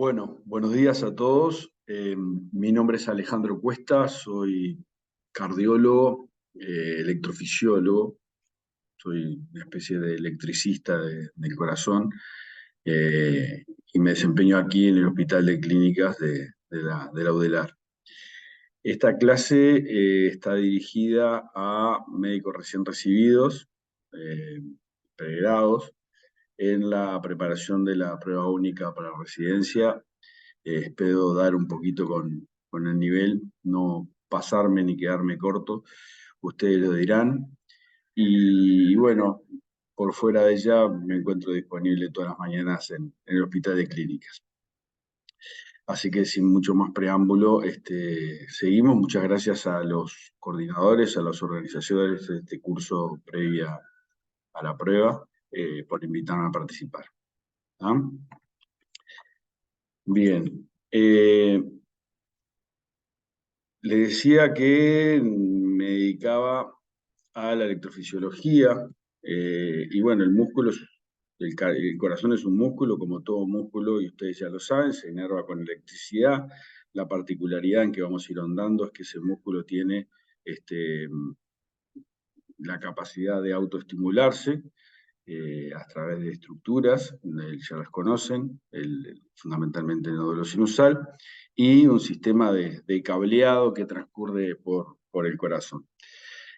Bueno, buenos días a todos. Mi nombre es Alejandro Cuesta, soy cardiólogo, electrofisiólogo, soy una especie de electricista del corazón y me desempeño aquí en el Hospital de Clínicas de la UDELAR. Esta clase está dirigida a médicos recién recibidos, eh, pregrados, en la preparación de la prueba única para residencia. Espero dar un poquito con el nivel, no pasarme ni quedarme corto, ustedes lo dirán. Y bueno, por fuera de ella me encuentro disponible todas las mañanas en el Hospital de Clínicas. Así que sin mucho más preámbulo, seguimos. Muchas gracias a los coordinadores, a los organizadores de este curso previa a la prueba, por invitarme a participar. ¿Ah? Bien. Le decía que me dedicaba a la electrofisiología, y bueno, el corazón es un músculo, como todo músculo, y ustedes ya lo saben, se inerva con electricidad. La particularidad en que vamos a ir ahondando es que ese músculo tiene este, la capacidad de autoestimularse a través de estructuras, ya las conocen, fundamentalmente el nódulo sinusal, y un sistema de cableado que transcurre por el corazón.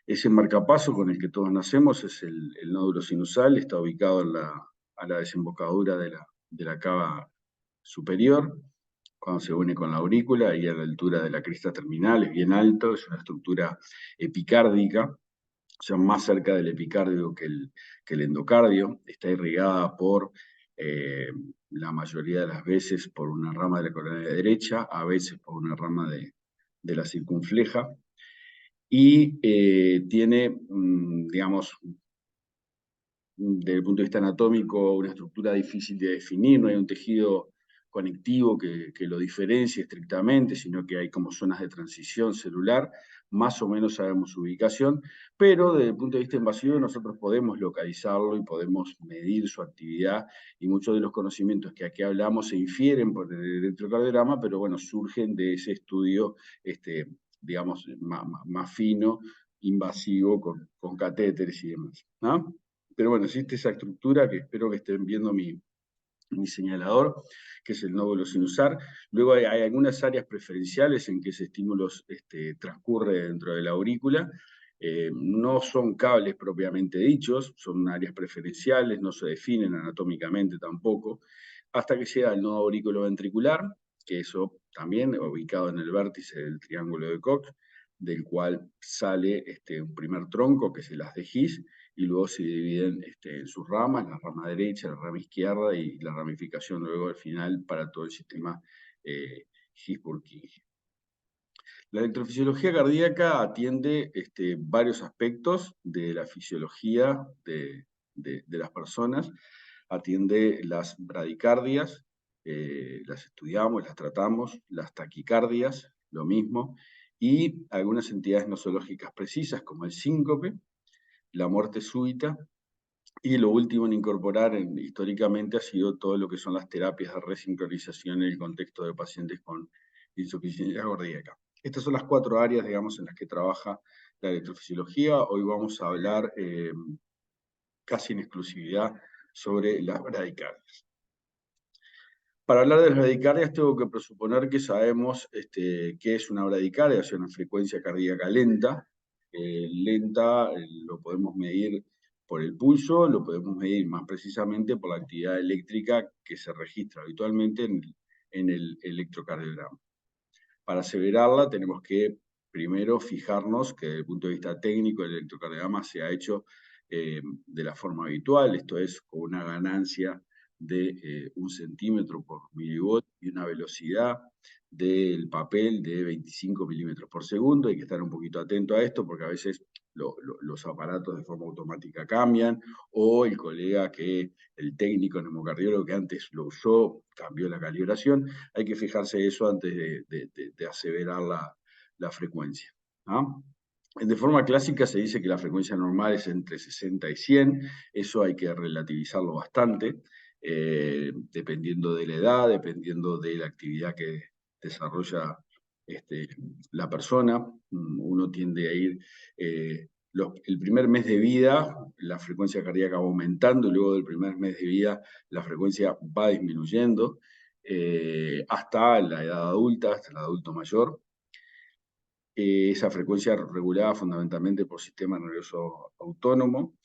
Ese marcapaso con el que todos nacemos es el nódulo sinusal, está ubicado a la desembocadura de la cava superior, cuando se une con la aurícula y a la altura de la cresta terminal, es bien alto, es una estructura epicárdica, o sea, más cerca del epicardio que el endocardio, está irrigada eh, la mayoría de las veces por una rama de la coronaria derecha, a veces por una rama de la circunfleja, y tiene, digamos, desde el punto de vista anatómico, una estructura difícil de definir, no hay un tejido conectivo que lo diferencie estrictamente, sino que hay como zonas de transición celular, más o menos sabemos su ubicación, pero desde el punto de vista invasivo nosotros podemos localizarlo y podemos medir su actividad, y muchos de los conocimientos que aquí hablamos se infieren por el electrocardiograma, pero bueno, surgen de ese estudio, digamos, más fino, invasivo, con catéteres y demás, ¿no? Pero bueno, existe esa estructura que espero que estén viendo mi señalador, que es el nódulo sinusal. Luego hay algunas áreas preferenciales en que ese estímulo transcurre dentro de la aurícula. No son cables propiamente dichos, son áreas preferenciales, no se definen anatómicamente tampoco, hasta que llega el nodo auriculoventricular, que eso también ubicado en el vértice del triángulo de Koch, del cual sale un primer tronco, que es el haz de His, y luego se dividen en sus ramas, la rama derecha, la rama izquierda y la ramificación luego al final para todo el sistema His-Purkinje. La electrofisiología cardíaca atiende varios aspectos de la fisiología de las personas, atiende las bradicardias, las estudiamos, las tratamos, las taquicardias, lo mismo, y algunas entidades nosológicas precisas como el síncope, la muerte súbita, y lo último en incorporar históricamente ha sido todo lo que son las terapias de resincronización en el contexto de pacientes con insuficiencia cardíaca. Estas son las 4 áreas, digamos, en las que trabaja la electrofisiología. Hoy vamos a hablar casi en exclusividad sobre las bradicardias. Para hablar de las bradicardias tengo que presuponer que sabemos qué es una bradicardia, o sea, una frecuencia cardíaca lenta. Lenta lo podemos medir por el pulso, lo podemos medir más precisamente por la actividad eléctrica que se registra habitualmente en el electrocardiograma. Para aseverarla tenemos que primero fijarnos que desde el punto de vista técnico el electrocardiograma se ha hecho de la forma habitual, esto es con una ganancia de 1 centímetro por milivolt y una velocidad del papel de 25 milímetros por segundo. Hay que estar un poquito atento a esto porque a veces los aparatos de forma automática cambian, o el colega el técnico neumocardiólogo que antes lo usó, cambió la calibración. Hay que fijarse eso antes de aseverar la frecuencia, ¿no? De forma clásica se dice que la frecuencia normal es entre 60 y 100, eso hay que relativizarlo bastante. dependiendo de la edad, dependiendo de la actividad que desarrolla la persona. Uno tiende a ir, el primer mes de vida, la frecuencia cardíaca va aumentando, y luego del primer mes de vida la frecuencia va disminuyendo, hasta la edad adulta, hasta el adulto mayor. Esa frecuencia regulada fundamentalmente por sistema nervioso autónomo.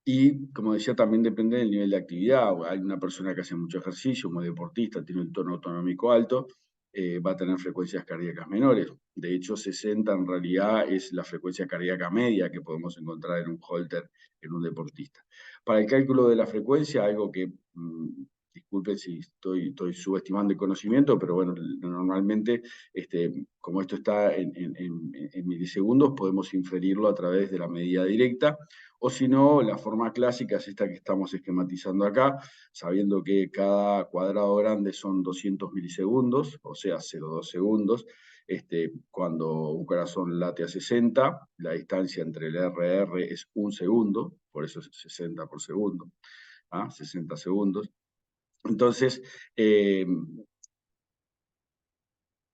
Y, como decía, también depende del nivel de actividad. Hay una persona que hace mucho ejercicio, como deportista, tiene un tono autonómico alto, va a tener frecuencias cardíacas menores. De hecho, 60 en realidad es la frecuencia cardíaca media que podemos encontrar en un holter en un deportista. Para el cálculo de la frecuencia, algo que, disculpen si estoy subestimando el conocimiento, pero bueno, normalmente, como esto está en milisegundos, podemos inferirlo a través de la medida directa, o si no, la forma clásica es esta que estamos esquematizando acá, sabiendo que cada cuadrado grande son 200 milisegundos, o sea, 0,2 segundos. Cuando un corazón late a 60, la distancia entre el RR es 1 segundo, por eso es 60 por segundo, 60 segundos. Entonces,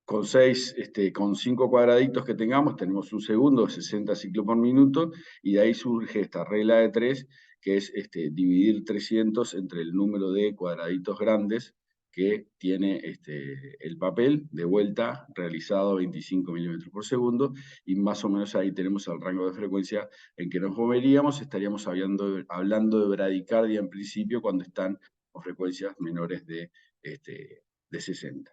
con 5 cuadraditos que tengamos, tenemos 1 segundo, 60 ciclos por minuto, y de ahí surge esta regla de 3, que es dividir 300 entre el número de cuadraditos grandes que tiene el papel, de vuelta realizado a 25 milímetros por segundo, y más o menos ahí tenemos el rango de frecuencia en que nos moveríamos. Estaríamos hablando de bradicardia en principio cuando están con frecuencias menores de 60.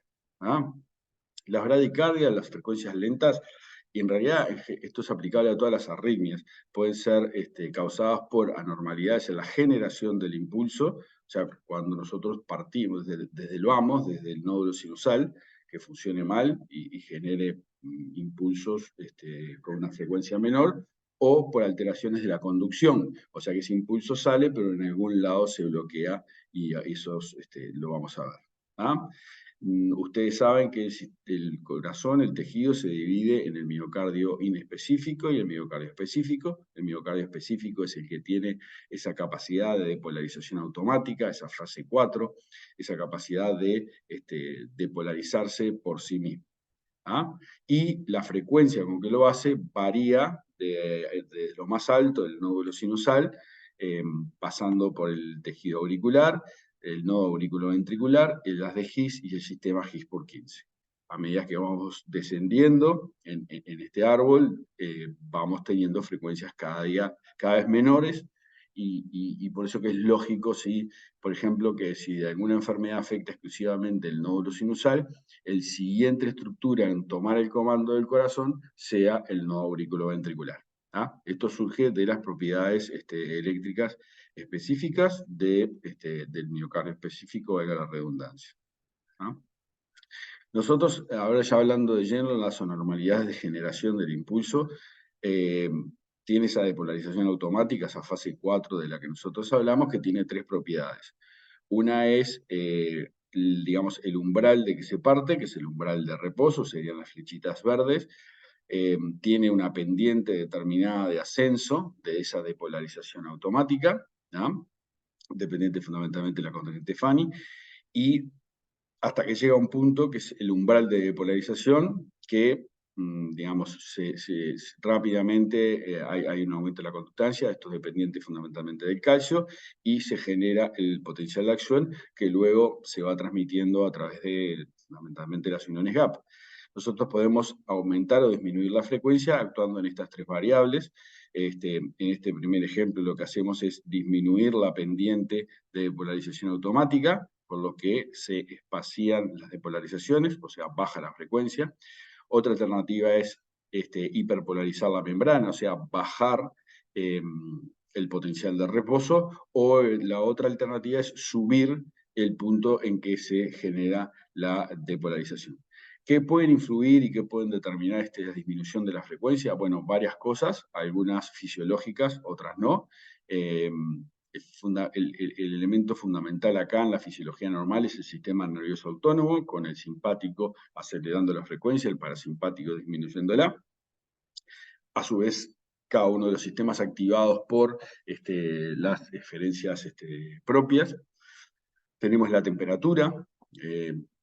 Las bradicardias, las frecuencias lentas, y en realidad esto es aplicable a todas las arritmias, pueden ser causadas por anormalidades en la generación del impulso, o sea, cuando nosotros partimos desde el vamos, desde el nódulo sinusal, que funcione mal y genere impulsos con una frecuencia menor, o por alteraciones de la conducción, o sea que ese impulso sale, pero en algún lado se bloquea, y eso lo vamos a ver. Ustedes saben que el corazón, el tejido, se divide en el miocardio inespecífico y el miocardio específico. El miocardio específico es el que tiene esa capacidad de depolarización automática, esa fase 4, esa capacidad de depolarizarse por sí mismo. Y la frecuencia con que lo hace varía de lo más alto, del nódulo sinusal, pasando por el tejido auricular, el nodo auriculoventricular, el haz de His y el sistema His por 15. A medida que vamos descendiendo en este árbol, vamos teniendo frecuencias cada vez menores, y por eso que es lógico, por ejemplo, que si alguna enfermedad afecta exclusivamente el nódulo sinusal, el siguiente estructura en tomar el comando del corazón sea el nodo auriculoventricular. Esto surge de las propiedades eléctricas específicas del miocardio específico, valga la redundancia. Nosotros, ahora ya hablando de lleno, las anormalidades de generación del impulso, tiene esa depolarización automática, esa fase 4 de la que nosotros hablamos, que tiene 3 propiedades. Una es, digamos, el umbral de que se parte, que es el umbral de reposo, serían las flechitas verdes. Tiene una pendiente determinada de ascenso de esa depolarización automática, dependiente fundamentalmente de la corriente Fanny, y hasta que llega a un punto que es el umbral de depolarización, que, digamos, rápidamente hay un aumento de la conductancia. Esto es dependiente fundamentalmente del calcio, y se genera el potencial de acción, que luego se va transmitiendo a través de, fundamentalmente, las uniones GAP. Nosotros podemos aumentar o disminuir la frecuencia actuando en estas 3 variables. En este primer ejemplo lo que hacemos es disminuir la pendiente de depolarización automática, por lo que se espacían las depolarizaciones, o sea, baja la frecuencia. Otra alternativa es hiperpolarizar la membrana, o sea, bajar el potencial de reposo, o la otra alternativa es subir el punto en que se genera la depolarización. ¿Qué pueden influir y qué pueden determinar la disminución de la frecuencia? Bueno, varias cosas, algunas fisiológicas, otras no. El elemento fundamental acá en la fisiología normal es el sistema nervioso autónomo, con el simpático acelerando la frecuencia, el parasimpático disminuyéndola. A su vez, cada uno de los sistemas activados por las eferencias propias. Tenemos la temperatura.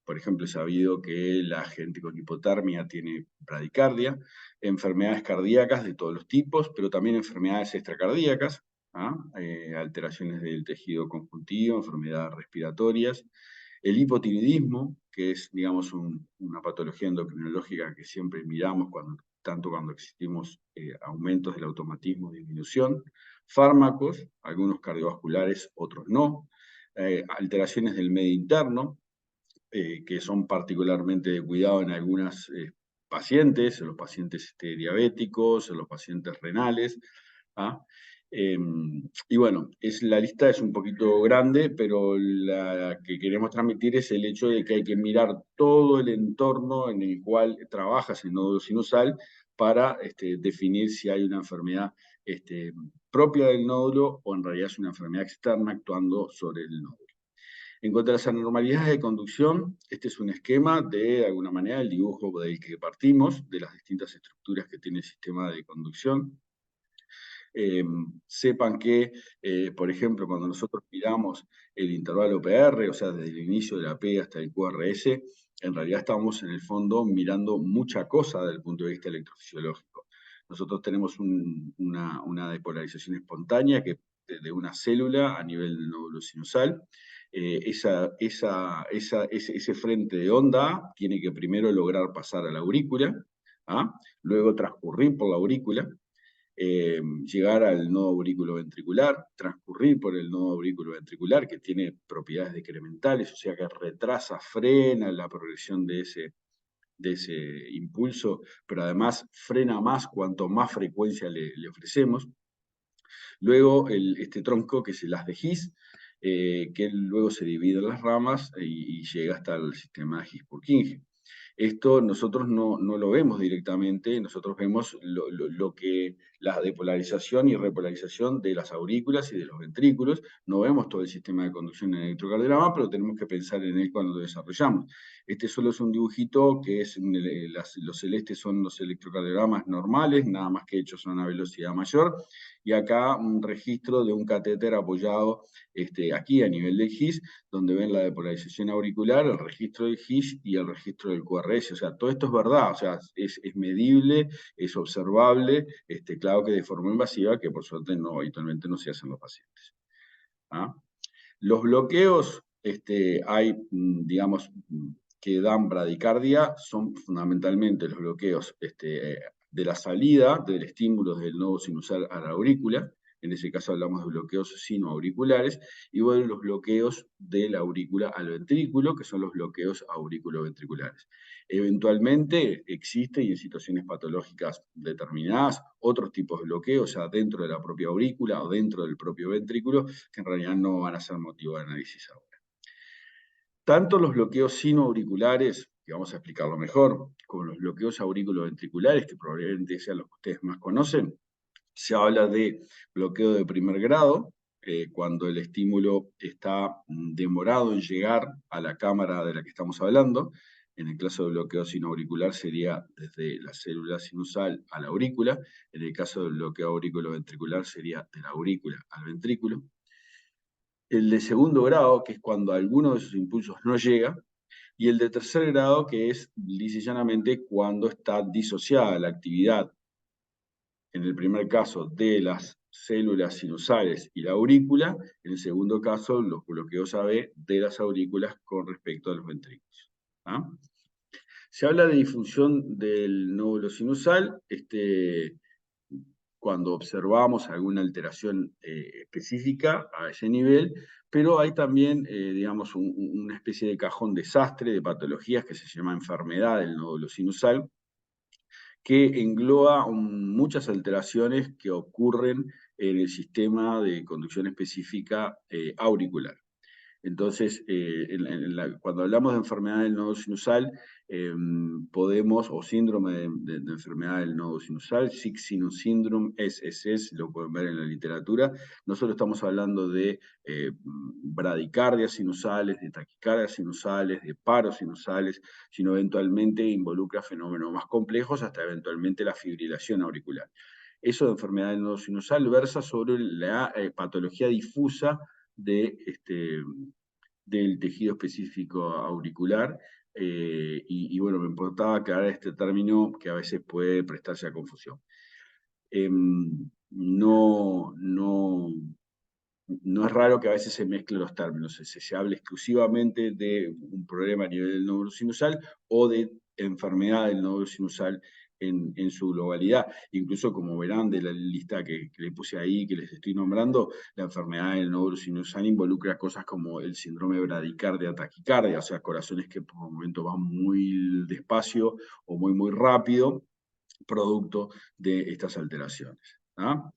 Por ejemplo, he sabido que la gente con hipotermia tiene bradicardia, enfermedades cardíacas de todos los tipos, pero también enfermedades extracardíacas, alteraciones del tejido conjuntivo, enfermedades respiratorias, el hipotiroidismo, que es, digamos, una patología endocrinológica que siempre miramos tanto cuando existimos aumentos del automatismo, disminución, fármacos, algunos cardiovasculares, otros no, alteraciones del medio interno, que son particularmente de cuidado en algunas pacientes, en los pacientes diabéticos, en los pacientes renales. ¿Ah? Y bueno, la lista es un poquito grande, pero la que queremos transmitir es el hecho de que hay que mirar todo el entorno en el cual trabajas el nódulo sinusal para definir si hay una enfermedad propia del nódulo o en realidad es una enfermedad externa actuando sobre el nódulo. En cuanto a las anormalidades de conducción, este es un esquema de alguna manera, el dibujo del que partimos, de las distintas estructuras que tiene el sistema de conducción. Sepan que, por ejemplo, cuando nosotros miramos el intervalo PR, o sea, desde el inicio de la P hasta el QRS, en realidad estamos en el fondo mirando mucha cosa desde el punto de vista electrofisiológico. Nosotros tenemos una depolarización espontánea que de una célula a nivel del nódulo sinusal. Ese frente de onda tiene que primero lograr pasar a la aurícula, luego transcurrir por la aurícula, llegar al nodo aurículo-ventricular, transcurrir por el nodo aurículo-ventricular, que tiene propiedades decrementales, o sea que retrasa, frena la progresión de ese impulso, pero además frena más cuanto más frecuencia le ofrecemos. Luego este tronco, que es el haz de His, que luego se divide en las ramas y llega hasta el sistema His-Purkinje. Esto nosotros no lo vemos directamente, nosotros vemos lo que la depolarización y repolarización de las aurículas y de los ventrículos. No vemos todo el sistema de conducción en el electrocardiograma, pero tenemos que pensar en él cuando lo desarrollamos. Este solo es un dibujito que es, los celestes son los electrocardiogramas normales, nada más que hechos a una velocidad mayor, y acá un registro de un catéter apoyado aquí a nivel del His, donde ven la depolarización auricular, el registro del His y el registro del QRS. O sea, todo esto es verdad, o sea, es medible, es observable, claro que de forma invasiva, que por suerte habitualmente no se hacen los pacientes. ¿Ah? Los bloqueos hay, digamos, que dan bradicardia, son fundamentalmente los bloqueos de la salida del estímulo del nodo sinusal a la aurícula. En ese caso hablamos de bloqueos sinoauriculares, y bueno, los bloqueos de la aurícula al ventrículo, que son los bloqueos auriculoventriculares. Eventualmente existe, y en situaciones patológicas determinadas, otros tipos de bloqueos, o sea, dentro de la propia aurícula o dentro del propio ventrículo, que en realidad no van a ser motivo de análisis ahora. Tanto los bloqueos sinoauriculares, que vamos a explicarlo mejor, como los bloqueos auriculoventriculares, que probablemente sean los que ustedes más conocen, se habla de bloqueo de primer grado, cuando el estímulo está demorado en llegar a la cámara de la que estamos hablando. En el caso del bloqueo sinoauricular sería desde la célula sinusal a la aurícula. En el caso del bloqueo auriculoventricular sería de la aurícula al ventrículo. El de segundo grado, que es cuando alguno de esos impulsos no llega, y el de tercer grado, que es lisa y llanamente cuando está disociada la actividad, en el primer caso, de las células sinusales y la aurícula, en el segundo caso, los bloqueos AB de las aurículas con respecto a los ventrículos. Se habla de disfunción del nódulo sinusal, cuando observamos alguna alteración específica a ese nivel, pero hay también, digamos, una especie de cajón desastre de patologías que se llama enfermedad del nódulo sinusal, que engloba muchas alteraciones que ocurren en el sistema de conducción específica auricular. Entonces, cuando hablamos de enfermedad del nodo sinusal, podemos, o síndrome de enfermedad del nodo sinusal, Sick Sinus Syndrome, SSS, lo pueden ver en la literatura, no solo estamos hablando de bradicardias sinusales, de taquicardias sinusales, de paros sinusales, sino eventualmente involucra fenómenos más complejos, hasta eventualmente la fibrilación auricular. Eso de enfermedad del nodo sinusal versa sobre la patología difusa de del tejido específico auricular. Bueno, me importaba aclarar este término que a veces puede prestarse a confusión. No es raro que a veces se mezclen los términos, se hable exclusivamente de un problema a nivel del nódulo sinusal o de enfermedad del nódulo sinusal en su globalidad. Incluso, como verán de la lista que le puse ahí, que les estoy nombrando, la enfermedad del nódulo sinusal involucra cosas como el síndrome de bradicardia, taquicardia, o sea, corazones que por un momento van muy despacio o muy rápido, producto de estas alteraciones. ¿Ah?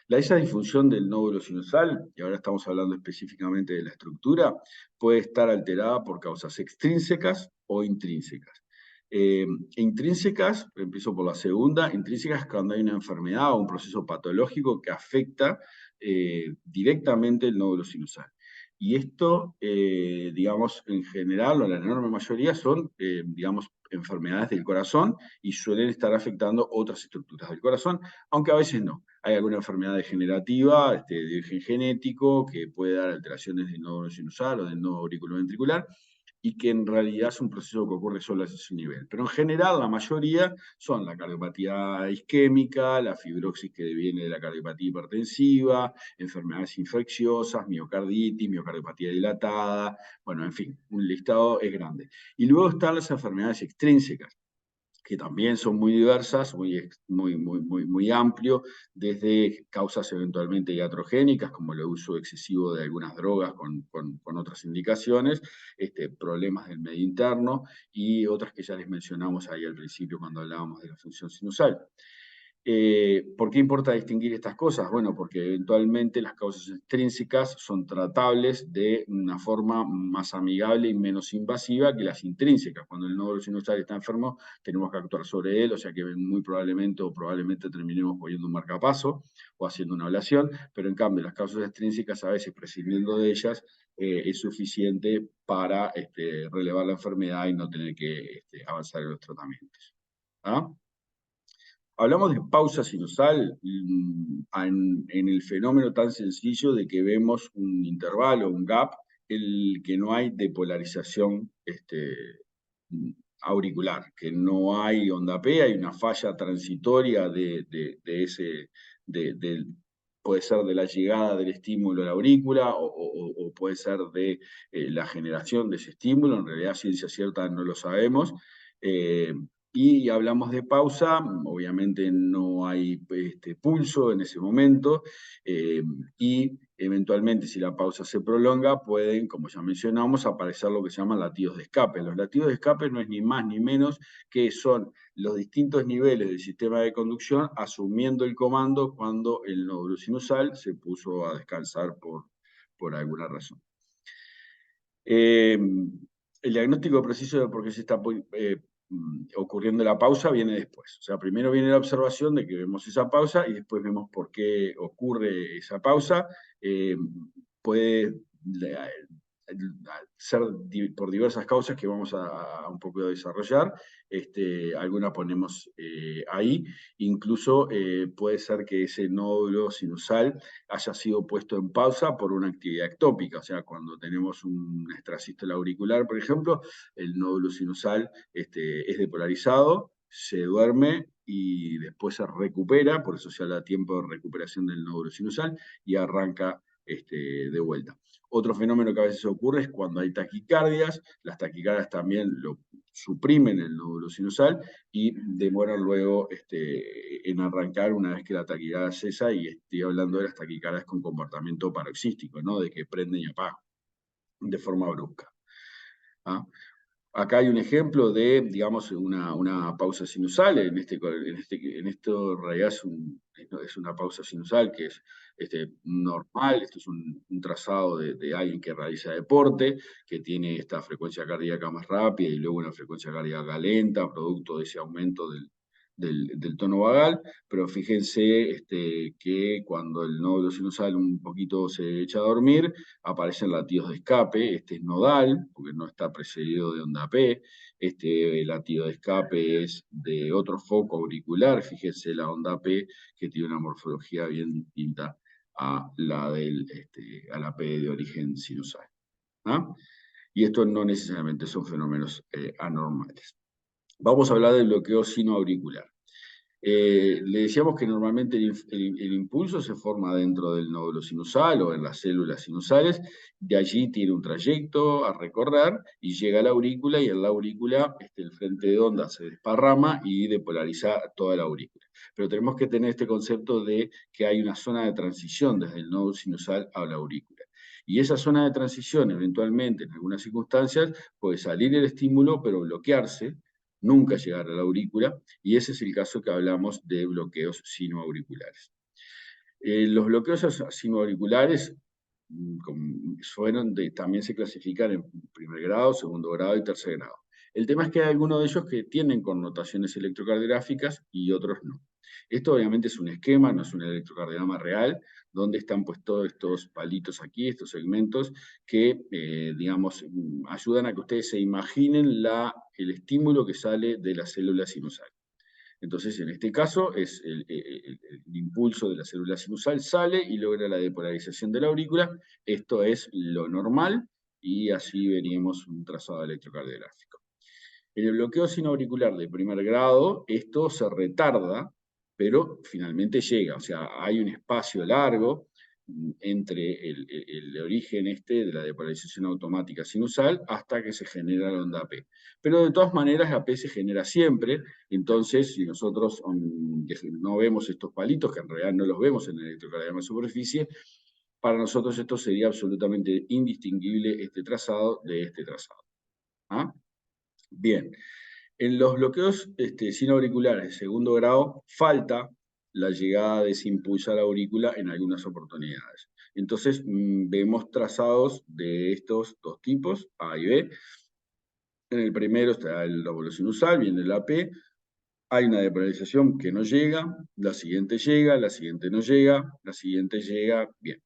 Esa disfunción del nódulo sinusal, y ahora estamos hablando específicamente de la estructura, puede estar alterada por causas extrínsecas o intrínsecas. Intrínsecas, empiezo por la segunda, intrínsecas cuando hay una enfermedad o un proceso patológico que afecta directamente el nódulo sinusal. Y esto, digamos, en general, o la enorme mayoría, son, digamos, enfermedades del corazón y suelen estar afectando otras estructuras del corazón, aunque a veces no. Hay alguna enfermedad degenerativa de origen genético que puede dar alteraciones del nódulo sinusal o del nodo auriculoventricular, y que en realidad es un proceso que ocurre solo a ese nivel. Pero en general la mayoría son la cardiopatía isquémica, la fibrosis que viene de la cardiopatía hipertensiva, enfermedades infecciosas, miocarditis, miocardiopatía dilatada, bueno, en fin, un listado es grande. Y luego están las enfermedades extrínsecas, que también son muy diversas, muy amplio, desde causas eventualmente iatrogénicas, como el uso excesivo de algunas drogas con otras indicaciones, problemas del medio interno, y otras que ya les mencionamos ahí al principio cuando hablábamos de la función sinusal. ¿Por qué importa distinguir estas cosas? Bueno, porque eventualmente las causas extrínsecas son tratables de una forma más amigable y menos invasiva que las intrínsecas. Cuando el nódulo sinusal está enfermo, tenemos que actuar sobre él, o sea que muy probablemente terminemos poniendo un marcapaso o haciendo una ablación, pero en cambio las causas extrínsecas, a veces prescindiendo de ellas, es suficiente para relevar la enfermedad y no tener que avanzar en los tratamientos. ¿Ah? Hablamos de pausa sinusal en el fenómeno tan sencillo de que vemos un intervalo, un gap, en el que no hay depolarización auricular, que no hay onda P, hay una falla transitoria puede ser de la llegada del estímulo a la aurícula o puede ser de la generación de ese estímulo. En realidad, ciencia cierta no lo sabemos. Y hablamos de pausa, obviamente no hay pulso en ese momento, y eventualmente, si la pausa se prolonga, pueden, como ya mencionamos, aparecer lo que se llaman latidos de escape. Los latidos de escape no es ni más ni menos que son los distintos niveles del sistema de conducción asumiendo el comando cuando el nódulo sinusal se puso a descansar por alguna razón. El diagnóstico preciso de por qué se está ocurriendo la pausa viene después. O sea, primero viene la observación de que vemos esa pausa y después vemos por qué ocurre esa pausa. Puede ser por diversas causas que vamos a un poco desarrollar. Algunas ponemos ahí. Incluso puede ser que ese nódulo sinusal haya sido puesto en pausa por una actividad ectópica. O sea, cuando tenemos una extrasístole auricular, por ejemplo, el nódulo sinusal es depolarizado, se duerme y después se recupera, por eso se habla de tiempo de recuperación del nódulo sinusal, y arranca de vuelta. Otro fenómeno que a veces ocurre es cuando hay taquicardias. Las taquicardias también lo suprimen el nódulo sinusal y demoran luego en arrancar una vez que la taquicardia cesa, y estoy hablando de las taquicardias con comportamiento paroxístico, ¿no? De que prenden y apagan de forma brusca. ¿Ah? Acá hay un ejemplo de, digamos, una pausa sinusal. En esto en realidad es una pausa sinusal que es normal. Esto es un trazado de alguien que realiza deporte, que tiene esta frecuencia cardíaca más rápida y luego una frecuencia cardíaca lenta, producto de ese aumento del tono vagal. Pero fíjense que cuando el nódulo sinusal un poquito se echa a dormir, aparecen latidos de escape. Este es nodal, porque no está precedido de onda P. Este latido de escape es de otro foco auricular. Fíjense la onda P, que tiene una morfología bien distinta a la P de origen sinusal. ¿Ah? y estos no necesariamente son fenómenos anormales. Vamos a hablar del bloqueo sinoauricular. Le decíamos que normalmente el impulso se forma dentro del nódulo sinusal o en las células sinusales, de allí tiene un trayecto a recorrer y llega a la aurícula, y en la aurícula el frente de onda se desparrama y depolariza toda la aurícula. Pero tenemos que tener este concepto de que hay una zona de transición desde el nódulo sinusal a la aurícula. Y esa zona de transición, eventualmente, en algunas circunstancias, puede salir el estímulo, pero bloquearse, nunca llegar a la aurícula, y ese es el caso que hablamos de bloqueos sinoauriculares. Los bloqueos sinoauriculares también se clasifican en primer grado, segundo grado y tercer grado. El tema es que hay algunos de ellos que tienen connotaciones electrocardiográficas y otros no. Esto obviamente es un esquema, no es un electrocardiograma real, donde están pues todos estos palitos aquí, estos segmentos, que, digamos, ayudan a que ustedes se imaginen el estímulo que sale de la célula sinusal. Entonces, en este caso, es el impulso de la célula sinusal sale y logra la depolarización de la aurícula. Esto es lo normal, y así veríamos un trazado electrocardiográfico. En el bloqueo sinoauricular de primer grado, esto se retarda, pero finalmente llega. O sea, hay un espacio largo entre el origen de la depolarización automática sinusal hasta que se genera la onda P. Pero de todas maneras la P se genera siempre, entonces si nosotros no vemos estos palitos, que en realidad no los vemos en el electrocardiograma de superficie, para nosotros esto sería absolutamente indistinguible este trazado de este trazado. ¿Ah? Bien, en los bloqueos sinoauriculares de segundo grado falta la llegada de ese impulso a la aurícula en algunas oportunidades. Entonces vemos trazados de estos dos tipos, A y B. En el primero está el lóbulo sinusal, viene la P, hay una depolarización que no llega, la siguiente llega, la siguiente no llega, la siguiente llega, bien.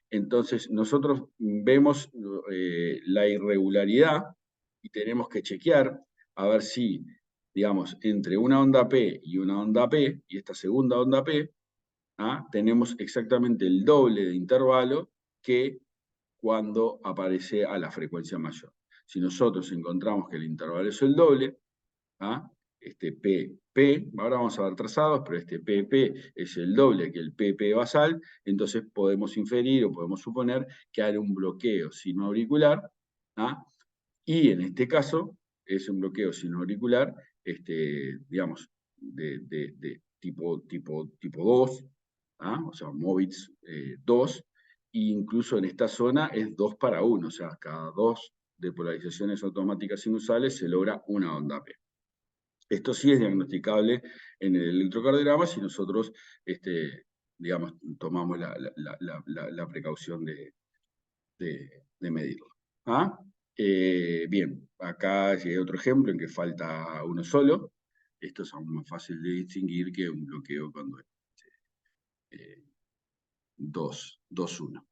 Entonces nosotros vemos la irregularidad y tenemos que chequear a ver si, digamos, entre una onda P y una onda P, y esta segunda onda P, tenemos exactamente el doble de intervalo que cuando aparece a la frecuencia mayor. Si nosotros encontramos que el intervalo es el doble, este PP, ahora vamos a ver trazados, pero este PP es el doble que el PP basal, entonces podemos inferir o podemos suponer que hay un bloqueo sinoauricular, y en este caso es un bloqueo sinoauricular, digamos, de tipo 2, o sea, Movitz 2, e incluso en esta zona es 2 para 1, o sea, cada 2 depolarizaciones automáticas sinusales se logra una onda P. Esto sí es diagnosticable en el electrocardiograma si nosotros, digamos, tomamos la precaución de medirlo. Bien, acá hay otro ejemplo en que falta uno solo. Esto es aún más fácil de distinguir que un bloqueo cuando es 2-1.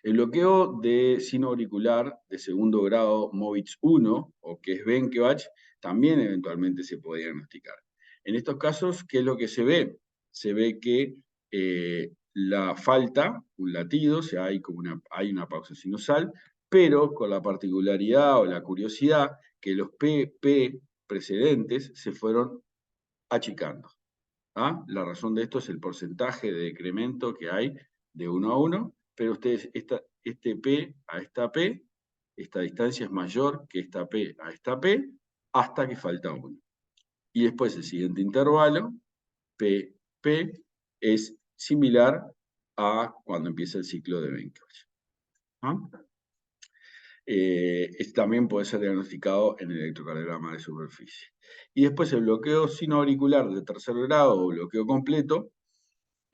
El bloqueo de sinoauricular de segundo grado Movitz 1, o que es Benkebach, también eventualmente se puede diagnosticar. En estos casos, ¿qué es lo que se ve? Se ve que la falta, un latido, o sea, hay una pausa sinusal, pero con la particularidad o la curiosidad que los PP precedentes se fueron achicando. La razón de esto es el porcentaje de decremento que hay de 1 a 1, pero ustedes, este P a esta P, esta distancia es mayor que esta P a esta P, hasta que falta 1. Y después el siguiente intervalo, PP, es similar a cuando empieza el ciclo de Benkebach. También puede ser diagnosticado en el electrocardiograma de superficie. Y después el bloqueo sinoauricular de tercer grado o bloqueo completo,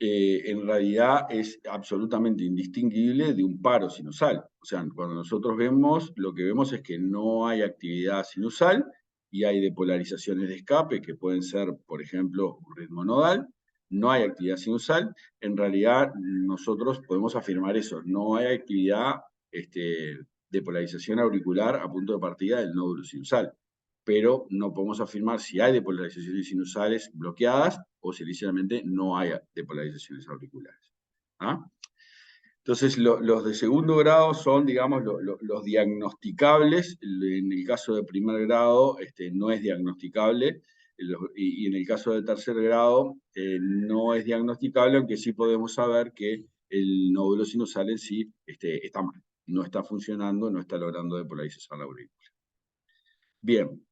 en realidad es absolutamente indistinguible de un paro sinusal. O sea, cuando nosotros vemos, lo que vemos es que no hay actividad sinusal y hay depolarizaciones de escape que pueden ser, por ejemplo, un ritmo nodal. No hay actividad sinusal. En realidad, nosotros podemos afirmar eso. No hay actividad de polarización auricular a punto de partida del nódulo sinusal. Pero no podemos afirmar si hay depolarizaciones sinusales bloqueadas o si literalmente no hay depolarizaciones auriculares. Entonces, los de segundo grado son, digamos, los diagnosticables. En el caso de primer grado no es diagnosticable. Y en el caso de tercer grado no es diagnosticable, aunque sí podemos saber que el nódulo sinusal en sí está mal, no está funcionando, no está logrando depolarizar la aurícula. Bien,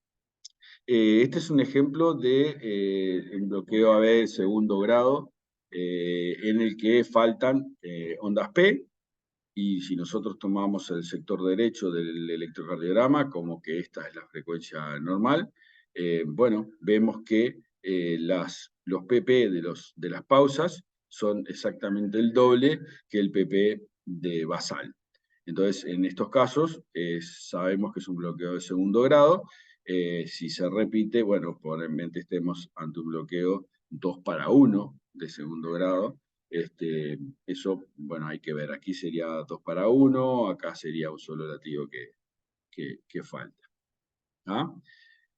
este es un ejemplo de un bloqueo AB de segundo grado en el que faltan ondas P. Y si nosotros tomamos el sector derecho del electrocardiograma, como que esta es la frecuencia normal, bueno, vemos que los PP de las pausas son exactamente el doble que el PP de basal. Entonces, en estos casos, sabemos que es un bloqueo de segundo grado. Si se repite, bueno, probablemente estemos ante un bloqueo 2:1 de segundo grado. Eso, bueno, hay que ver. Aquí sería 2:1, acá sería un solo latido que falta. ¿Ah?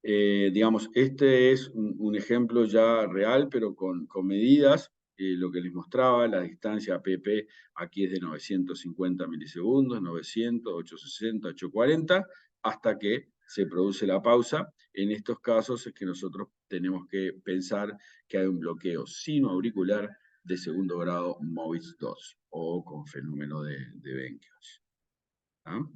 Digamos, este es un ejemplo ya real, pero con medidas. Lo que les mostraba, la distancia PP aquí es de 950 milisegundos, 900, 860, 840, hasta que se produce la pausa. En estos casos es que nosotros tenemos que pensar que hay un bloqueo sinoauricular de segundo grado MOVIS 2 o con fenómeno de Benkios. ¿Ah?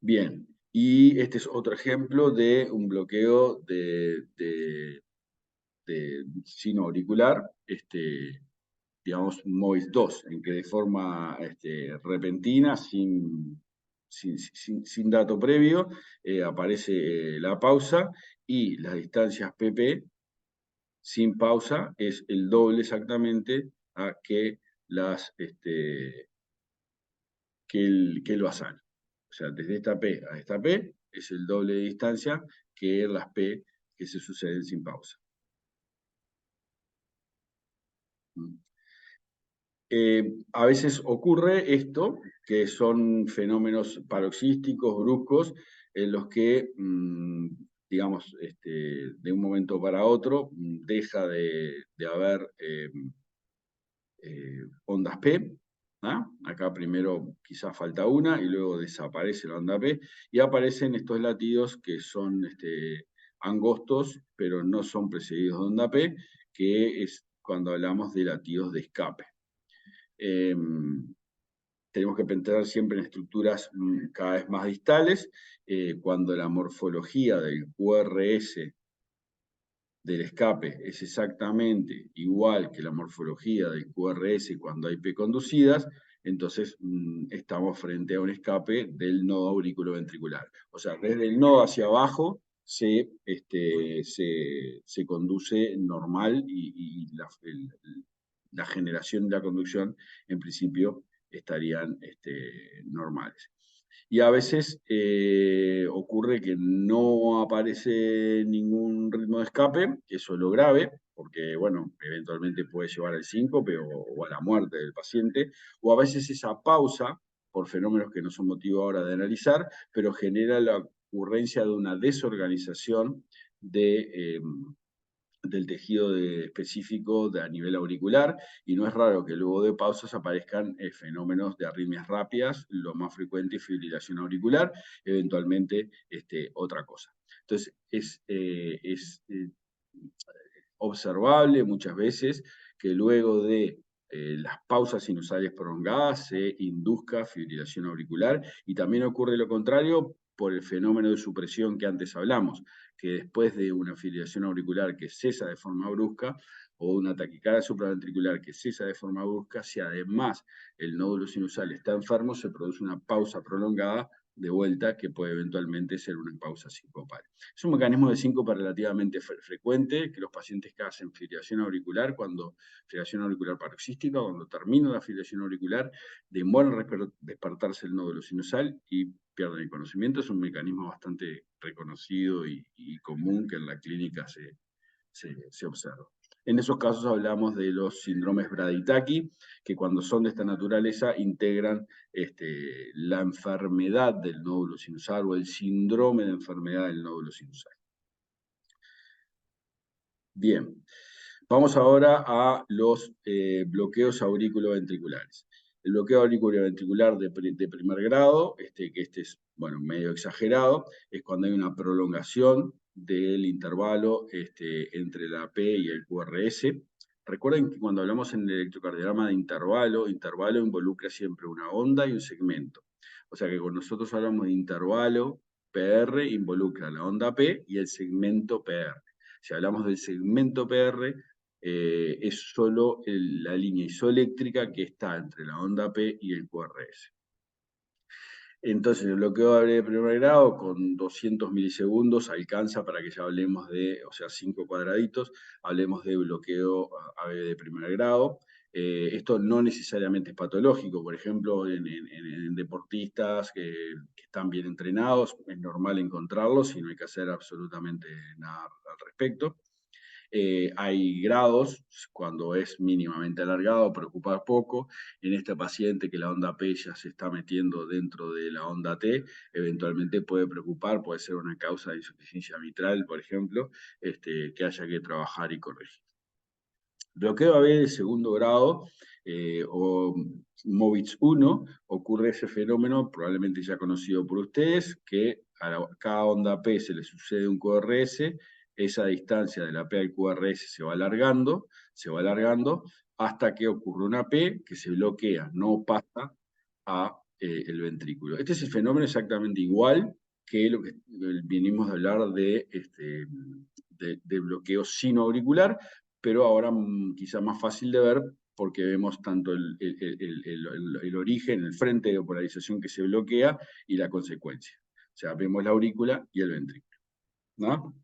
Bien, y este es otro ejemplo de un bloqueo de sino auricular, digamos, MOVIS 2, en que de forma repentina, sin dato previo, aparece la pausa y las distancias PP sin pausa es el doble exactamente a que el basal. O sea, desde esta P a esta P es el doble de distancia que las P que se suceden sin pausa. A veces ocurre esto, que son fenómenos paroxísticos, bruscos, en los que, digamos, de un momento para otro, deja de haber ondas P. ¿Ah? Acá primero quizás falta una y luego desaparece la onda P y aparecen estos latidos que son angostos, pero no son precedidos de onda P, que es cuando hablamos de latidos de escape. Tenemos que pensar siempre en estructuras cada vez más distales, cuando la morfología del QRS del escape es exactamente igual que la morfología del QRS cuando hay P conducidas, entonces estamos frente a un escape del nodo auriculoventricular. O sea, desde el nodo hacia abajo se conduce normal y la generación de la conducción en principio estarían normales. Y a veces ocurre que no aparece ningún ritmo de escape, eso es lo grave, porque, bueno, eventualmente puede llevar al síncope o a la muerte del paciente, o a veces esa pausa, por fenómenos que no son motivo ahora de analizar, pero genera la ocurrencia de una desorganización del tejido específico a nivel auricular, y no es raro que luego de pausas aparezcan fenómenos de arritmias rápidas, lo más frecuente es fibrilación auricular, eventualmente otra cosa. Entonces, es observable muchas veces que luego de las pausas sinusales prolongadas se induzca fibrilación auricular, y también ocurre lo contrario por el fenómeno de supresión que antes hablamos, que después de una fibrilación auricular que cesa de forma brusca o una taquicardia supraventricular que cesa de forma brusca, si además el nódulo sinusal está enfermo, se produce una pausa prolongada de vuelta que puede eventualmente ser una pausa sincopal. Es un mecanismo de síncope relativamente frecuente, que los pacientes que hacen fibrilación auricular, fibrilación auricular paroxística, cuando termina la fibrilación auricular, demoran despertarse el nódulo sinusal y pierden el conocimiento. Es un mecanismo bastante reconocido y común que en la clínica se observa. En esos casos hablamos de los síndromes Brady-Taki, que cuando son de esta naturaleza integran la enfermedad del nódulo sinusal o el síndrome de enfermedad del nódulo sinusal. Bien, vamos ahora a los bloqueos auriculoventriculares. El bloqueo auriculoventricular de primer grado, que es, bueno, medio exagerado, es cuando hay una prolongación del intervalo entre la P y el QRS. Recuerden que cuando hablamos en el electrocardiograma de intervalo, intervalo involucra siempre una onda y un segmento. O sea que cuando nosotros hablamos de intervalo, PR involucra la onda P y el segmento PR. Si hablamos del segmento PR, es solo la línea isoeléctrica que está entre la onda P y el QRS. Entonces, el bloqueo AB de primer grado con 200 milisegundos alcanza para que ya hablemos de, o sea, 5 cuadraditos, hablemos de bloqueo AB de primer grado. Esto no necesariamente es patológico, por ejemplo, en deportistas que están bien entrenados, es normal encontrarlos y no hay que hacer absolutamente nada al respecto. Hay grados, cuando es mínimamente alargado, preocupa poco. En este paciente que la onda P ya se está metiendo dentro de la onda T, eventualmente puede preocupar, puede ser una causa de insuficiencia mitral, por ejemplo, que haya que trabajar y corregir. Bloqueo AB de segundo grado o MOVITS 1, ocurre ese fenómeno, probablemente ya conocido por ustedes, que a cada onda P se le sucede un QRS, esa distancia de la P al QRS se va alargando, hasta que ocurre una P que se bloquea, no pasa a el ventrículo. Este es el fenómeno exactamente igual que lo que vinimos a hablar de bloqueo sinoauricular, pero ahora quizá más fácil de ver porque vemos tanto el origen, el frente de polarización que se bloquea y la consecuencia. O sea, vemos la aurícula y el ventrículo, ¿no?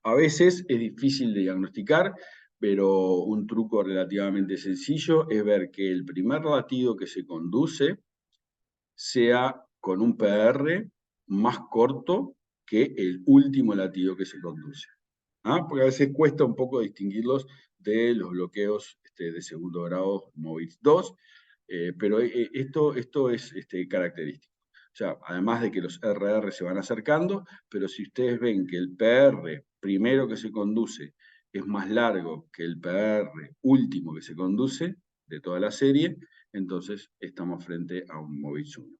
A veces es difícil de diagnosticar, pero un truco relativamente sencillo es ver que el primer latido que se conduce sea con un PR más corto que el último latido que se conduce. ¿Ah? Porque a veces cuesta un poco distinguirlos de los bloqueos de segundo grado MOVITS 2, pero esto es característico. O sea, además de que los RR se van acercando, pero si ustedes ven que el PR primero que se conduce es más largo que el PR último que se conduce de toda la serie, entonces estamos frente a un MOVITS 1.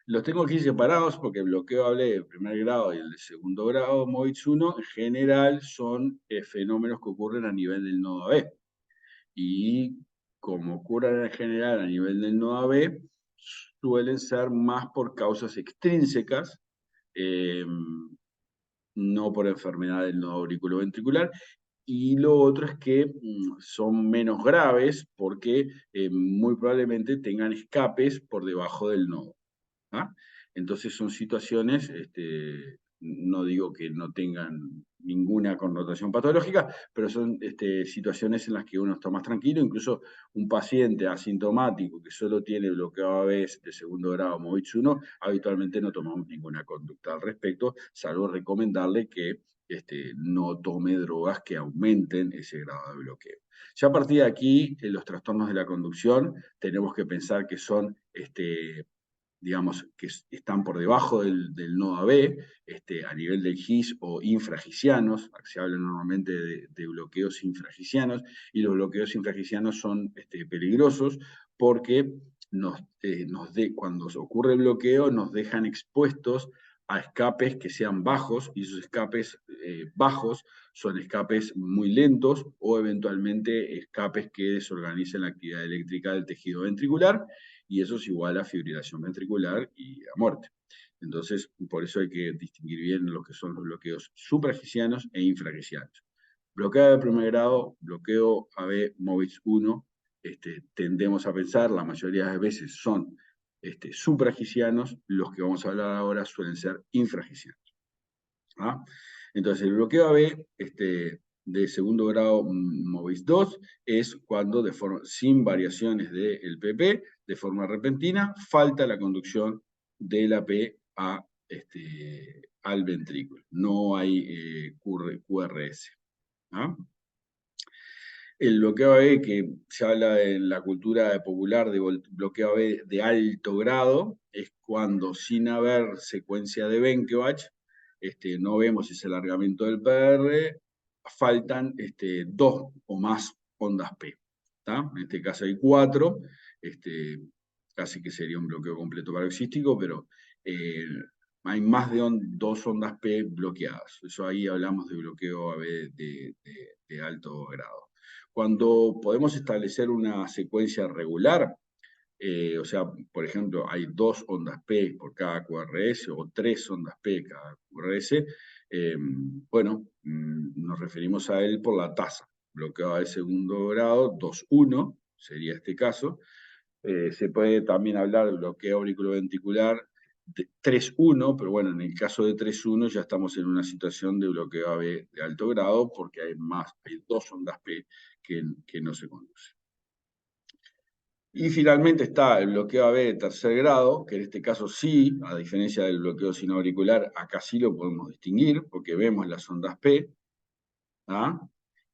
Los tengo aquí separados porque el bloqueo hablé de primer grado y el de segundo grado, MOVITS 1, en general son fenómenos que ocurren a nivel del nodo AB. Y como ocurren en general a nivel del nodo AB, suelen ser más por causas extrínsecas, no por enfermedad del nodo auriculoventricular. Y lo otro es que son menos graves porque muy probablemente tengan escapes por debajo del nodo. ¿Ah? Entonces son situaciones, no digo que no tengan ninguna connotación patológica, pero son situaciones en las que uno está más tranquilo. Incluso un paciente asintomático que solo tiene bloqueo AB de segundo grado MOVITS 1, habitualmente no tomamos ninguna conducta al respecto, salvo recomendarle que no tome drogas que aumenten ese grado de bloqueo. Ya a partir de aquí, los trastornos de la conducción, tenemos que pensar que son digamos, que están por debajo del nodo AB, a nivel del GIS o infragisianos, se habla normalmente de bloqueos infragisianos, y los bloqueos infragisianos son peligrosos porque cuando ocurre el bloqueo nos dejan expuestos a escapes que sean bajos, y esos escapes bajos son escapes muy lentos o eventualmente escapes que desorganicen la actividad eléctrica del tejido ventricular, y eso es igual a fibrilación ventricular y a muerte. Entonces, por eso hay que distinguir bien lo que son los bloqueos supragisianos e infragisianos. Bloqueo de primer grado, bloqueo AB MOVITS 1, tendemos a pensar, la mayoría de las veces son supragisianos, los que vamos a hablar ahora suelen ser infragisianos. ¿Ah? Entonces, el bloqueo AB de segundo grado MOVITS 2 es cuando, sin variaciones del PP, de forma repentina, falta la conducción de la P al ventrículo. No hay QRS. ¿Ah? El bloqueo AB, que se habla en la cultura popular de bloqueo AB de alto grado, es cuando sin haber secuencia de Benkevac, no vemos ese alargamiento del PR, faltan 2 o más ondas P. ¿Tá? En este caso hay 4, casi que sería un bloqueo completo paroxístico, pero hay más de dos ondas P bloqueadas. Eso ahí hablamos de bloqueo AB de alto grado. Cuando podemos establecer una secuencia regular, o sea, por ejemplo, hay 2 ondas P por cada QRS o 3 ondas P cada QRS, bueno, nos referimos a él por la tasa. Bloqueo de segundo grado, 2,1 sería este caso. Se puede también hablar de bloqueo auriculoventricular de 3,1, pero bueno, en el caso de 3,1 ya estamos en una situación de bloqueo AB de alto grado porque hay 2 ondas P que no se conducen. Y finalmente está el bloqueo AB de tercer grado, que en este caso sí, a diferencia del bloqueo sinoauricular, acá sí lo podemos distinguir, porque vemos las ondas P, ¿ah?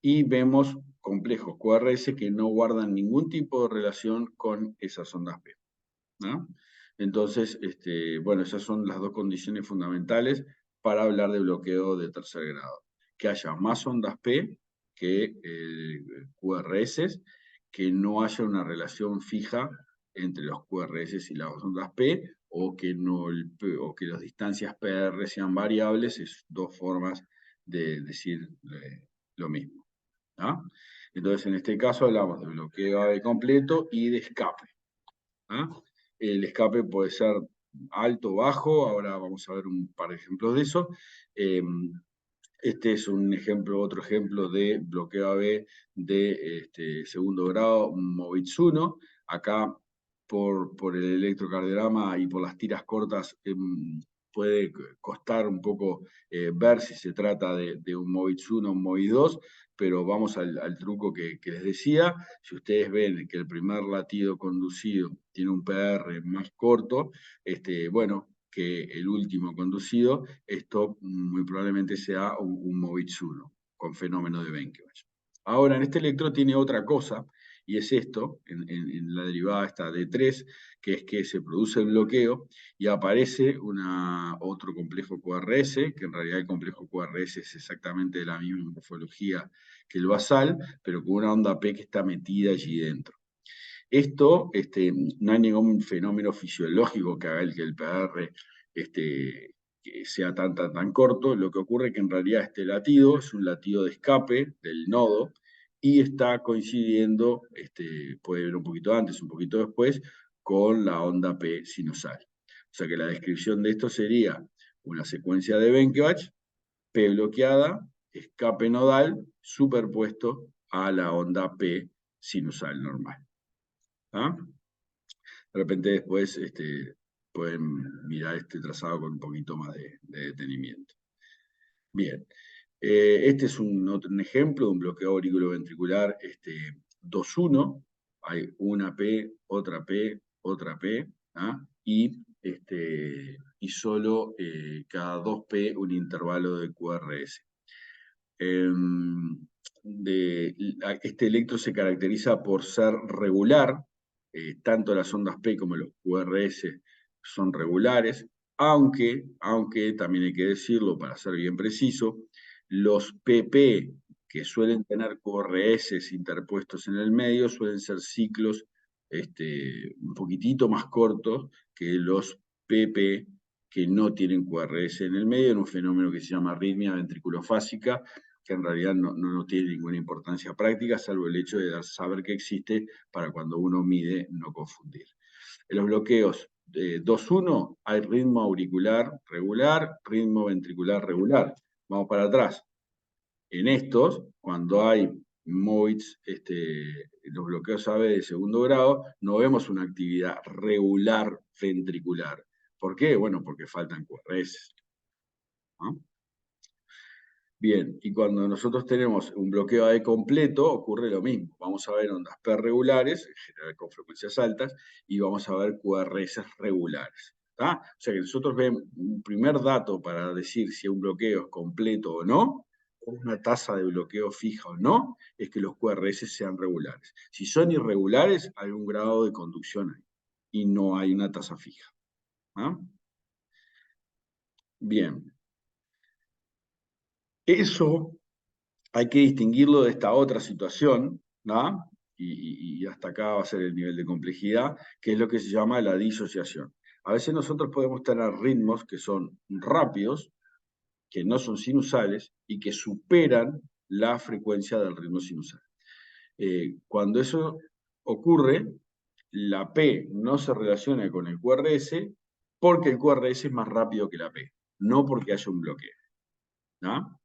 Y vemos complejos QRS que no guardan ningún tipo de relación con esas ondas P, ¿ah? Entonces, bueno, esas son las dos condiciones fundamentales para hablar de bloqueo de tercer grado. Que haya más ondas P que QRS, que no haya una relación fija entre los QRS y las ondas P, o que, o que las distancias PR sean variables, es dos formas de decir lo mismo, ¿ah? Entonces, en este caso hablamos de bloqueo AB completo y de escape, ¿ah? El escape puede ser alto o bajo, ahora vamos a ver un par de ejemplos de eso. Este es un ejemplo, otro ejemplo de bloqueo AB de segundo grado, MOVITS 1. Acá, por el electrocardiograma y por las tiras cortas, puede costar un poco ver si se trata de un MOVITS 1 o un MOVITS 2, pero vamos al truco que les decía. Si ustedes ven que el primer latido conducido tiene un PR más corto, bueno, que el último conducido, esto muy probablemente sea un MOVITS 1 con fenómeno de Benkiewicz. Ahora, en este electro tiene otra cosa, y es esto, en la derivada esta D3, que es que se produce el bloqueo y aparece otro complejo QRS, que en realidad el complejo QRS es exactamente de la misma morfología que el basal, pero con una onda P que está metida allí dentro. Esto, no hay ningún fenómeno fisiológico que haga que el PR que sea tan corto. Lo que ocurre es que en realidad este latido es un latido de escape del nodo y está coincidiendo, puede ver un poquito antes, un poquito después, con la onda P sinusal. O sea que la descripción de esto sería una secuencia de Benkiewicz, P bloqueada, escape nodal, superpuesto a la onda P sinusal normal. ¿Ah? De repente después pueden mirar este trazado con un poquito más de detenimiento. Bien, este es un ejemplo de un bloqueo auriculoventricular 2,1. Hay una P, otra P, otra P, ¿ah? Y solo cada 2P un intervalo de QRS. Este electro se caracteriza por ser regular, tanto las ondas P como los QRS son regulares, aunque también hay que decirlo para ser bien preciso, los PP que suelen tener QRS interpuestos en el medio suelen ser ciclos un poquitito más cortos que los PP que no tienen QRS en el medio, en un fenómeno que se llama arritmia ventriculofásica, que en realidad no tiene ninguna importancia práctica, salvo el hecho de saber que existe para cuando uno mide no confundir. En los bloqueos 2,1 hay ritmo auricular regular, ritmo ventricular regular. Vamos para atrás. En estos, cuando hay MOVITS, los bloqueos AB de segundo grado, no vemos una actividad regular ventricular. ¿Por qué? Bueno, porque faltan QRS, ¿no? Bien, y cuando nosotros tenemos un bloqueo AB completo, ocurre lo mismo. Vamos a ver ondas P regulares, en general con frecuencias altas, y vamos a ver QRS regulares. ¿Tá? O sea que nosotros vemos un primer dato para decir si un bloqueo es completo o no, una tasa de bloqueo fija o no, es que los QRS sean regulares. Si son irregulares, hay un grado de conducción ahí, y no hay una tasa fija. ¿Ah? Bien. Eso hay que distinguirlo de esta otra situación, ¿no? y hasta acá va a ser el nivel de complejidad, que es lo que se llama la disociación. A veces nosotros podemos tener ritmos que son rápidos, que no son sinusales y que superan la frecuencia del ritmo sinusal. Cuando eso ocurre, la P no se relaciona con el QRS porque el QRS es más rápido que la P, no porque haya un bloqueo. ¿No?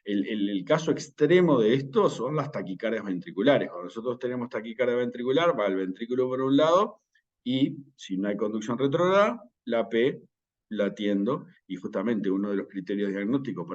El caso extremo de esto son las taquicardias ventriculares. Cuando nosotros tenemos taquicardia ventricular, va el ventrículo por un lado y si no hay conducción retrógrada, la P latiendo, y justamente uno de los criterios diagnósticos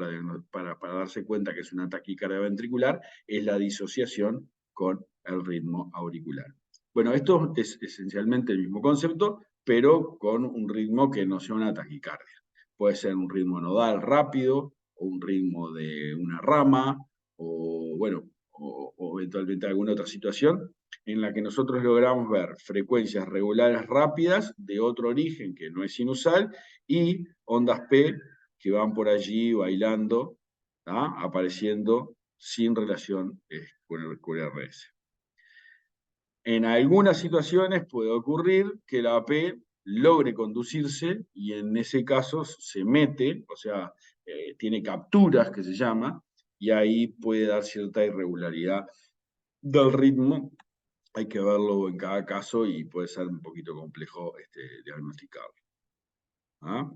para darse cuenta que es una taquicardia ventricular es la disociación con el ritmo auricular. Bueno, esto es esencialmente el mismo concepto, pero con un ritmo que no sea una taquicardia. Puede ser un ritmo nodal rápido, o un ritmo de una rama, o bueno, o eventualmente alguna otra situación en la que nosotros logramos ver frecuencias regulares rápidas de otro origen que no es sinusal y ondas P que van por allí bailando, ¿tá? Apareciendo sin relación con el QRS. En algunas situaciones puede ocurrir que la P logre conducirse y en ese caso se mete, o sea, tiene capturas que se llama, y ahí puede dar cierta irregularidad del ritmo. Hay que verlo en cada caso y puede ser un poquito complejo diagnosticarlo. ¿Ah?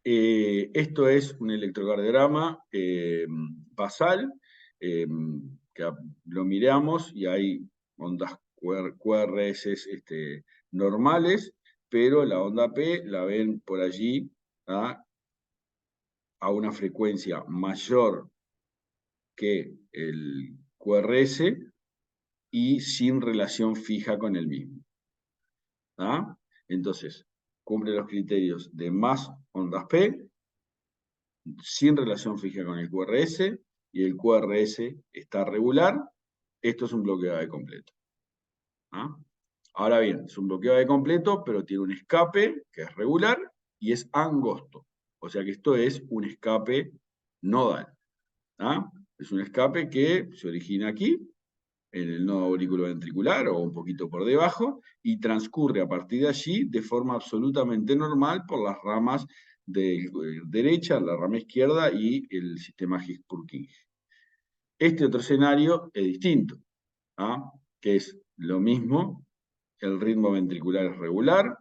Esto es un electrocardiograma basal, que lo miramos y hay ondas QRS normales, pero la onda P la ven por allí a una frecuencia mayor que el QRS y sin relación fija con el mismo. ¿Ah? Entonces, cumple los criterios de más ondas P, sin relación fija con el QRS, y el QRS está regular. Esto es un bloqueo de completo. ¿Ah? Ahora bien, es un bloqueo de completo, pero tiene un escape que es regular y es angosto. O sea que esto es un escape nodal. ¿Ah? Es un escape que se origina aquí, en el nodo auriculoventricular o un poquito por debajo, y transcurre a partir de allí de forma absolutamente normal por las ramas de derecha, la rama izquierda y el sistema His-Purkinje. Este otro escenario es distinto, ¿ah? Que es lo mismo, el ritmo ventricular es regular,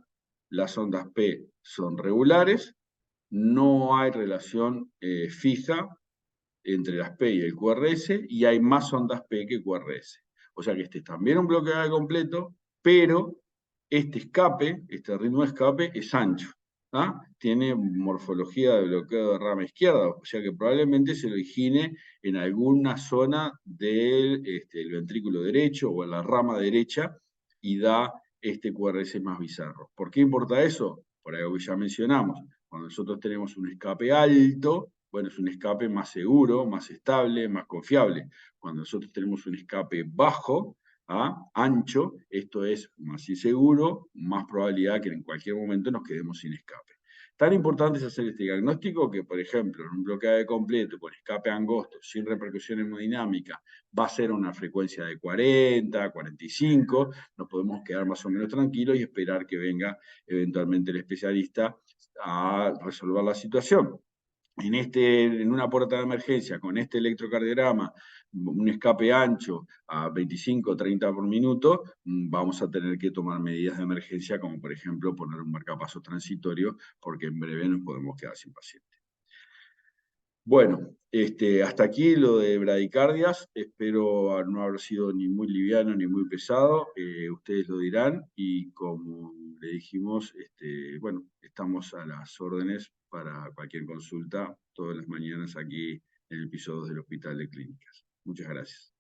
las ondas P son regulares, no hay relación fija entre las P y el QRS, y hay más ondas P que QRS. O sea que este es también un bloqueo de completo, pero este escape, este ritmo de escape, es ancho. ¿Ah? Tiene morfología de bloqueo de rama izquierda, o sea que probablemente se origine en alguna zona del el ventrículo derecho o en la rama derecha y da este QRS más bizarro. ¿Por qué importa eso? Por algo que ya mencionamos. Cuando nosotros tenemos un escape alto, bueno, es un escape más seguro, más estable, más confiable. Cuando nosotros tenemos un escape bajo, ancho, esto es más inseguro, más probabilidad que en cualquier momento nos quedemos sin escape. Tan importante es hacer este diagnóstico que, por ejemplo, en un bloqueo de completo con escape angosto, sin repercusión hemodinámica, va a ser una frecuencia de 40, 45, nos podemos quedar más o menos tranquilos y esperar que venga eventualmente el especialista a resolver la situación. En una puerta de emergencia, con este electrocardiograma, un escape ancho a 25 o 30 por minuto, vamos a tener que tomar medidas de emergencia, como por ejemplo poner un marcapasos transitorio, porque en breve nos podemos quedar sin paciente. Bueno, hasta aquí lo de bradicardias. Espero no haber sido ni muy liviano ni muy pesado. Ustedes lo dirán y como le dijimos, bueno, estamos a las órdenes para cualquier consulta todas las mañanas aquí en el piso 2 del Hospital de Clínicas. Muchas gracias.